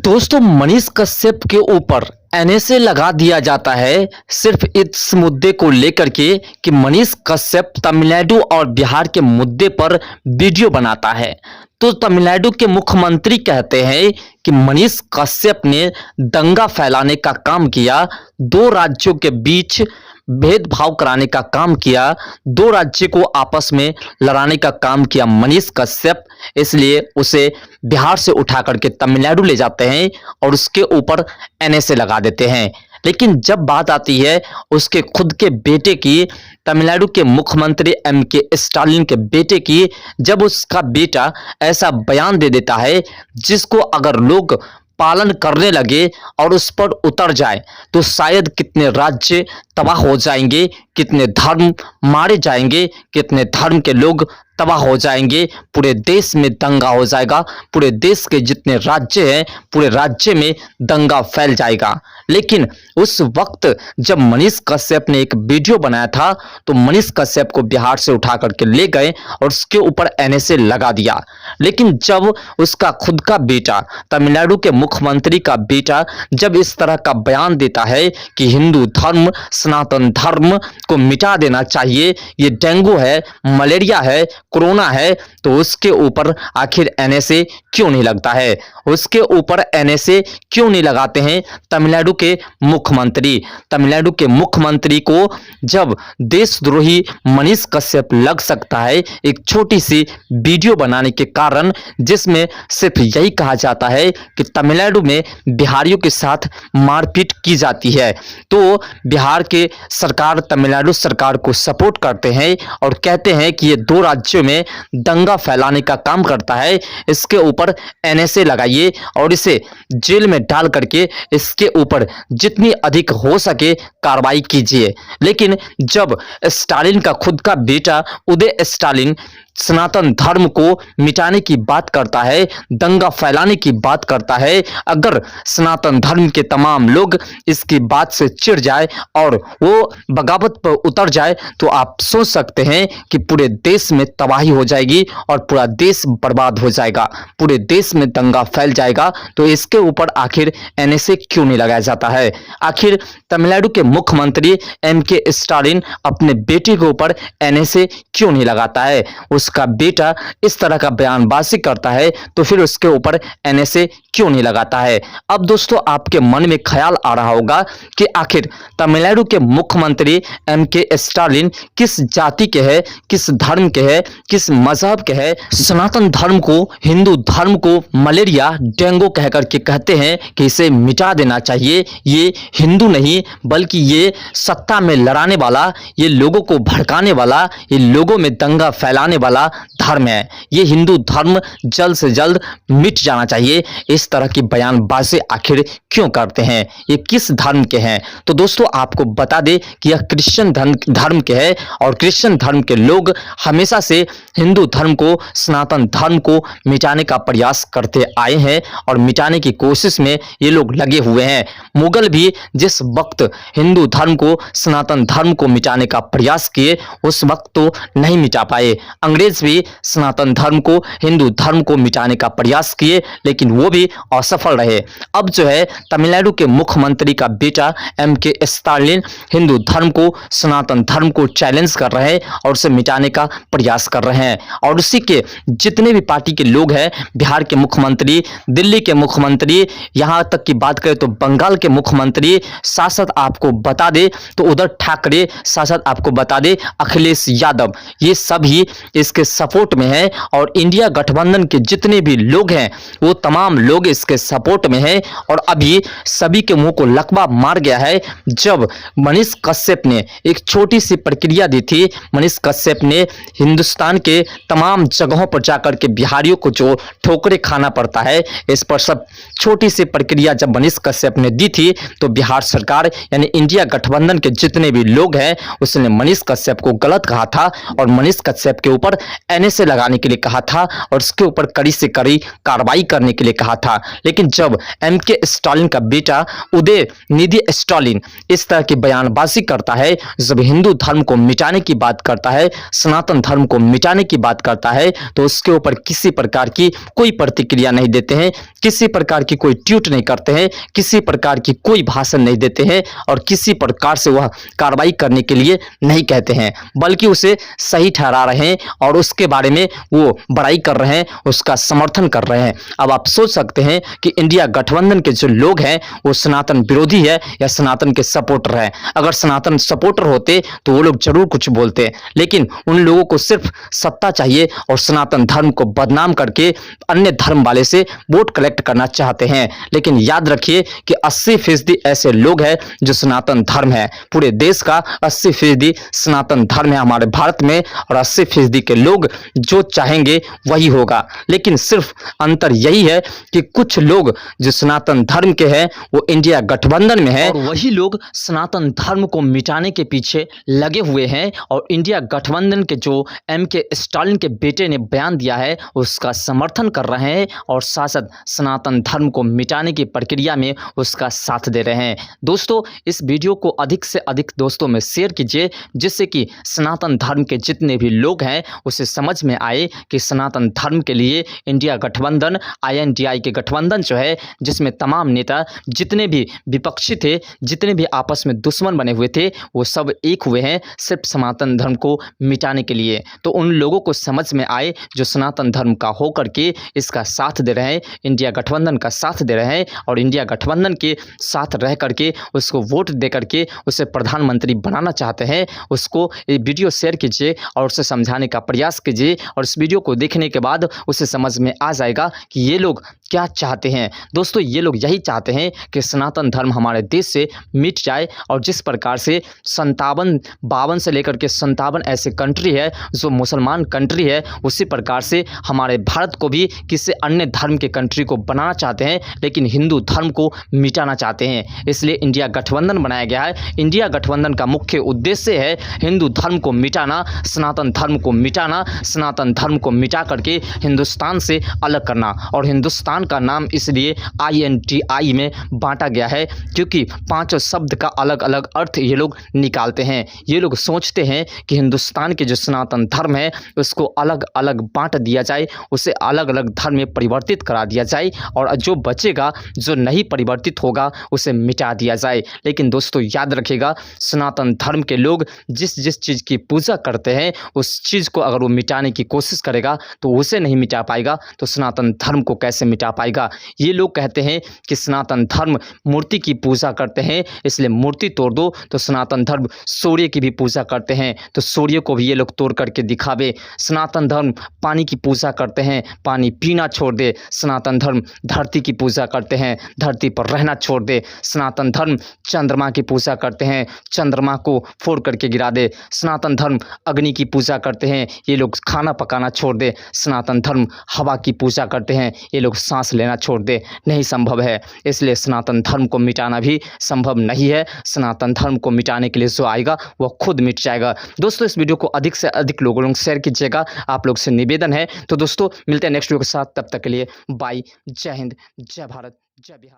दोस्तों मनीष कश्यप के ऊपर एनएसए लगा दिया जाता है सिर्फ इस मुद्दे को लेकर के कि मनीष कश्यप तमिलनाडु और बिहार के मुद्दे पर वीडियो बनाता है। तो तमिलनाडु के मुख्यमंत्री कहते हैं कि मनीष कश्यप ने दंगा फैलाने का काम किया, दो राज्यों के बीच भेदभाव कराने का काम किया, दो राज्य को आपस में लड़ाने का काम किया मनीष कश्यप, इसलिए उसे बिहार से उठा करके तमिलनाडु ले जाते हैं और उसके ऊपर एनएसए लगा देते हैं। लेकिन जब बात आती है उसके खुद के बेटे की, तमिलनाडु के मुख्यमंत्री एमके स्टालिन के बेटे की, जब उसका बेटा ऐसा बयान दे देता है जिसको अगर लोग पालन करने लगे और उस पर उतर जाए तो शायद कितने राज्य तबाह हो जाएंगे, कितने धर्म मारे जाएंगे, कितने धर्म के लोग तबाह हो जाएंगे, पूरे देश में दंगा हो जाएगा, पूरे देश के जितने राज्य हैं पूरे राज्य में दंगा फैल जाएगा। लेकिन उस वक्त जब मनीष कश्यप ने एक वीडियो बनाया था तो मनीष कश्यप को बिहार से उठा करके ले गए और उसके ऊपर एनएसए लगा दिया। लेकिन जब उसका खुद का बेटा, तमिलनाडु के मुख्यमंत्री का बेटा जब इस तरह का बयान देता है कि हिंदू धर्म, सनातन धर्म को मिटा देना चाहिए, ये डेंगू है, मलेरिया है, कोरोना है, तो उसके ऊपर आखिर एनएसए क्यों नहीं लगता है? उसके ऊपर एनएसए क्यों नहीं लगाते हैं तमिलनाडु के मुख्यमंत्री? तमिलनाडु के मुख्यमंत्री को जब देशद्रोही मनीष कश्यप लग सकता है एक छोटी सी वीडियो बनाने के कारण, जिसमें सिर्फ यही कहा जाता है कि तमिलनाडु में बिहारियों के साथ मारपीट की जाती है, तो बिहार के सरकार तमिलनाडु सरकार को सपोर्ट करते हैं और कहते हैं कि ये दो राज्यों में दंगा फैलाने का काम करता है, इसके ऊपर एनएसए लगाइए और इसे जेल में डाल करके इसके ऊपर जितनी अधिक हो सके कार्रवाई कीजिए। लेकिन जब स्टालिन का खुद का बेटा उदय स्टालिन सनातन धर्म को मिटाने की बात करता है, दंगा फैलाने की बात करता है, अगर सनातन धर्म के तमाम लोग इसकी बात से चिढ़ जाए और वो बगावत पर उतर जाए तो आप सोच सकते हैं कि पूरे देश में तबाही हो जाएगी और पूरा देश बर्बाद हो जाएगा, पूरे देश में दंगा फैल जाएगा। तो इसके ऊपर आखिर एनएसए क्यों नहीं लगाया जाता है? आखिर तमिलनाडु के मुख्यमंत्री एमके स्टालिन अपने बेटे के ऊपर एनएसए क्यों नहीं लगाता है? उसका बेटा इस तरह का बयानबाजी करता है तो फिर उसके ऊपर एनएसए क्यों नहीं लगाता है? अब दोस्तों आपके मन में ख्याल आ रहा होगा कि आखिर तमिलनाडु के मुख्यमंत्री एमके स्टालिन किस जाति के हैं, किस धर्म के हैं, किस मजहब के हैं? सनातन धर्म को, हिंदू धर्म को मलेरिया, डेंगू कह करके कहते हैं कि इसे मिटा देना चाहिए, ये हिंदू नहीं बल्कि ये सत्ता में लड़ाने वाला, ये लोगों को भड़काने वाला, ये लोगों में दंगा फैलाने वाला धर्म है, ये हिंदू धर्म जल्द से जल्द मिट जाना चाहिए। इस तरह की बयानबाजी आखिर क्यों करते हैं? ये किस धर्म के हैं? तो दोस्तों आपको बता दें कि यह क्रिश्चियन धर्म के है और क्रिश्चियन धर्म के लोग हमेशा से हिंदू धर्म को, सनातन धर्म को मिटाने का प्रयास करते आए हैं और मिटाने की कोशिश में ये लोग लगे हुए हैं। मुगल भी जिस वक्त हिंदू धर्म को, सनातन धर्म को मिटाने का प्रयास किए उस वक्त तो नहीं मिटा पाए। अंग्रेज भी सनातन धर्म को, हिंदू धर्म को मिटाने का प्रयास किए लेकिन वो भी असफल रहे। अब जो है तमिलनाडु के मुख्यमंत्री का बेटा एमके स्टालिन हिंदू धर्म को, सनातन धर्म को चैलेंज कर रहे हैं और उसे मिटाने का प्रयास कर रहे हैं। और उसी के जितने भी पार्टी के लोग हैं, बिहार के मुख्यमंत्री, दिल्ली के मुख्यमंत्री, यहाँ तक की बात करें तो बंगाल के मुख्यमंत्री, साथ आपको बता दे तो उद्धव ठाकरे, साथ आपको बता दे अखिलेश यादव, ये सभी इसके सपोर्ट में है और इंडिया गठबंधन के जितने भी लोग हैं वो तमाम लोग इसके सपोर्ट में हैं। और अभी सभी के मुंह को लकवा मार गया है जब मनीष कश्यप ने एक छोटी सी प्रक्रिया दी थी। मनीष कश्यप ने हिंदुस्तान के तमाम जगहों पर जाकर के बिहारियों को जो ठोकरे खाना पड़ता है, इस पर सब छोटी सी प्रक्रिया जब मनीष कश्यप ने दी थी तो बिहार सरकार यानी इंडिया गठबंधन के जितने भी लोग हैं उसने मनीष कश्यप को गलत कहा था और मनीष कश्यप के ऊपर एनएसए लगाने के लिए कहा था और उसके ऊपर कड़ी से कड़ी कार्रवाई करने के लिए कहा था। लेकिन जब एमके स्टालिन का बेटा उदयनिधि स्टालिन इस तरह की बयानबाजी करता है, जब हिंदू धर्म को मिटाने की बात करता है, सनातन धर्म को मिटाने की बात करता है, तो उसके ऊपर किसी प्रकार की कोई प्रतिक्रिया नहीं देते हैं, किसी प्रकार की कोई ट्वीट नहीं करते हैं, किसी प्रकार की कोई भाषण नहीं देते हैं और किसी प्रकार से वह कार्रवाई करने के लिए नहीं कहते हैं, बल्कि उसे सही ठहरा रहे हैं और उसके बारे में वो बड़ाई कर रहे हैं, उसका समर्थन कर रहे हैं। अब आप सोच सकते हैं कि इंडिया गठबंधन के जो लोग हैं वो सनातन विरोधी है या सनातन के सपोर्टर है। अगर सनातन सपोर्टर होते तो वो लोग जरूर कुछ बोलते, लेकिन उन लोगों को सिर्फ सत्ता चाहिए और सनातन धर्म को बदनाम करके अन्य धर्म वाले से वोट कलेक्ट करना चाहते हैं। लेकिन याद रखिए कि 80% ऐसे लोग हैं जो सनातन धर्म है। पूरे देश का 80% सनातन धर्म है हमारे भारत में और 80% के लोग जो चाहेंगे वही होगा। लेकिन सिर्फ अंतर यही है कि कुछ लोग जो सनातन धर्म के हैं वो इंडिया गठबंधन में है और वही लोग सनातन धर्म को मिटाने के पीछे लगे हुए हैं और इंडिया गठबंधन के जो एमके स्टालिन के बेटे ने बयान दिया है उसका समर्थन कर रहे हैं और साथ साथ सनातन धर्म को मिटाने की प्रक्रिया में उसका साथ दे रहे हैं। दोस्तों, इस वीडियो को अधिक से अधिक दोस्तों में शेयर कीजिए, जिससे कि सनातन धर्म के जितने भी लोग हैं उसे समझ में आए कि सनातन धर्म के लिए इंडिया गठबंधन INDI के गठबंधन जो है, जिसमें तमाम नेता जितने भी विपक्षी थे, जितने भी आपस में दुश्मन बने हुए थे, वो सब एक हुए हैं सिर्फ सनातन धर्म को मिटाने के लिए। तो उन लोगों को समझ में आए जो सनातन धर्म का होकर के इसका साथ दे रहे हैं, इंडिया गठबंधन का साथ दे रहे हैं और इंडिया गठबंधन के साथ रह करके उसको वोट दे करके उसे प्रधानमंत्री बनाना चाहते हैं। उसको ये वीडियो शेयर कीजिए और उसे समझाने का प्रयास कीजिए और इस वीडियो को देखने के बाद उसे समझ में आ जाएगा कि ये लोग क्या चाहते हैं। दोस्तों, ये लोग यही चाहते हैं कि सनातन धर्म हमारे देश से मिट जाए और जिस प्रकार से 52 से लेकर के 57 ऐसे कंट्री है जो मुसलमान कंट्री है, उसी प्रकार से हमारे भारत को भी किसी अन्य धर्म के कंट्री को बनाना चाहते हैं, लेकिन हिंदू धर्म को मिटाना चाहते हैं। इसलिए इंडिया गठबंधन बनाया गया है। इंडिया गठबंधन का मुख्य उद्देश्य है हिंदू धर्म को मिटाना, सनातन धर्म को मिटाना, सनातन धर्म को मिटा करके हिंदुस्तान से अलग करना। और हिंदुस्तान का नाम इसलिए INDI में बांटा गया है क्योंकि 5 शब्द का अलग अलग अर्थ ये लोग निकालते हैं। ये लोग सोचते हैं कि हिंदुस्तान के जो सनातन धर्म है उसको अलग अलग बांट दिया जाए, उसे अलग अलग धर्म में परिवर्तित करा दिया जाए और जो बचेगा, जो नहीं परिवर्तित होगा, उसे मिटा दिया जाए। लेकिन दोस्तों याद रखिएगा, सनातन धर्म के लोग जिस जिस चीज़ की पूजा करते हैं उस चीज़ को अगर वो मिटाने की कोशिश करेगा तो उसे नहीं मिटा पाएगा, तो सनातन धर्म को कैसे मिटा पाएगा। ये लोग कहते हैं कि सनातन धर्म मूर्ति की पूजा करते हैं इसलिए मूर्ति तोड़ दो, तो सनातन धर्म सूर्य की भी पूजा करते हैं तो सूर्य को भी ये लोग तोड़ करके दिखावे। सनातन धर्म पानी की पूजा करते हैं, पानी पीना छोड़ दे। सनातन धर्म धरती की पूजा करते हैं, धरती पर रहना छोड़ दे। सनातन धर्म चंद्रमा की पूजा करते हैं, चंद्रमा को फोड़ करके गिरा दे। सनातन धर्म अग्नि की पूजा करते हैं, ये लोग खाना पकाना छोड़ दे। सनातन धर्म हवा की पूजा करते हैं, ये लोग सांस लेना छोड़ दे। नहीं संभव है, इसलिए सनातन धर्म को मिटाना भी संभव नहीं है। सनातन धर्म को मिटाने के लिए जो आएगा वह खुद मिट जाएगा। दोस्तों, इस वीडियो को अधिक से अधिक लोगों को शेयर कीजिएगा, आप लोग से निवेदन है। तो दोस्तों मिलते हैं नेक्स्ट वीडियो के साथ, तब तक के लिए बाय। जय हिंद, जय भारत, जय बिहार।